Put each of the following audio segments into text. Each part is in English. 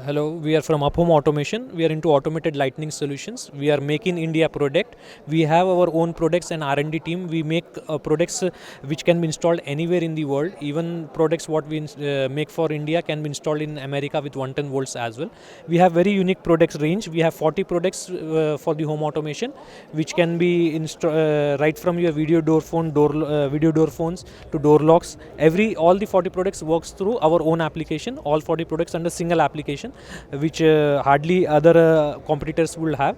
Hello, we are from Uphome Automation. We are into automated lighting solutions. We are making India product. We have our own products and R&D team. We make products which can be installed anywhere in the world. Even products what we make for India can be installed in America with 110 volts as well. We have very unique products range. We have 40 products for the home automation, which can be right from your video door phone, video door phones to door locks. All the 40 products works through our own application. All 40 products under single application, which hardly other competitors will have.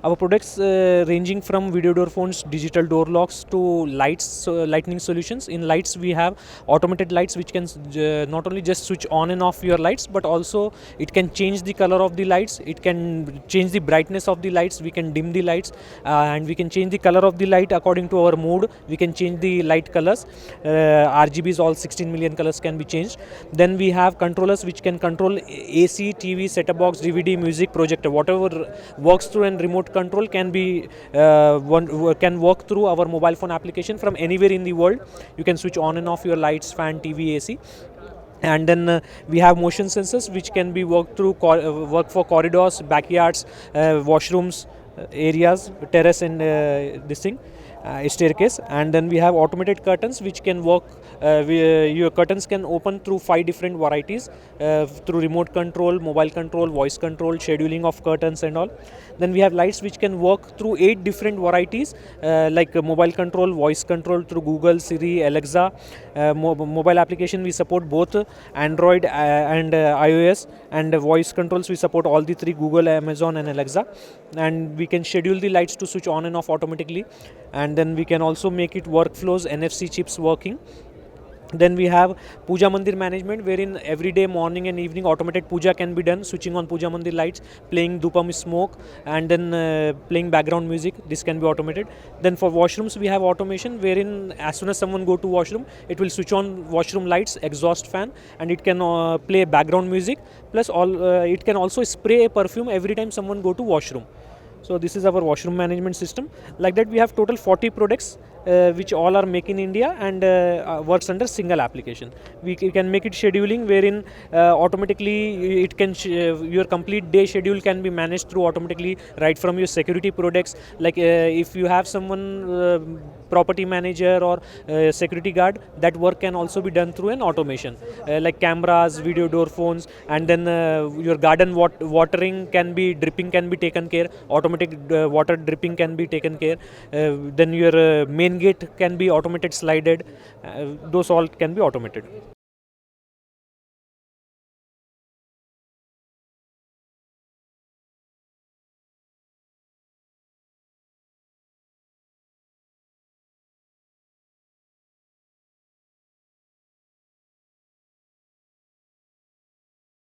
Our products ranging from video door phones, digital door locks to lights, lightning solutions. In lights, we have automated lights which can not only just switch on and off your lights, but also it can change the color of the lights. It can change the brightness of the lights. We can dim the lights and we can change the color of the light according to our mood. We can change the light colors. RGBs, all 16 million colors can be changed. Then we have controllers which can control AC, TV, set-top box, DVD, music, projector. Whatever works through and remote control can be can work through our mobile phone application from anywhere in the world. You can switch on and off your lights, fan, TV, AC. And then we have motion sensors which can be worked through work for corridors, backyards, washrooms, areas, terrace, and this thing. Staircase. And then we have automated curtains which can work. Your curtains can open through 5 different varieties through remote control, mobile control, voice control, scheduling of curtains and all. Then we have lights which can work through 8 different varieties like mobile control, voice control through Google, Siri, Alexa. Mobile application we support both Android and iOS, and voice controls we support all the 3, Google, Amazon and Alexa. And we can schedule the lights to switch on and off automatically. And then we can also make it workflows, NFC chips working. Then we have Puja Mandir management, wherein every day morning and evening automated puja can be done, switching on Puja Mandir lights, playing Dupam smoke, and then playing background music. This can be automated. Then for washrooms we have automation, wherein as soon as someone go to washroom, it will switch on washroom lights, exhaust fan, and it can play background music. Plus it can also spray a perfume every time someone go to washroom. So this is our washroom management system. Like that we have total 40 products which all are made in India and works under single application. We can make it scheduling, wherein automatically it can your complete day schedule can be managed through automatically right from your security products. Like if you have someone property manager or security guard, that work can also be done through an automation like cameras, video door phones, and then your garden watering can be taken care. Automatic water dripping can be taken care. Then your main gate can be automated slided. Those all can be automated.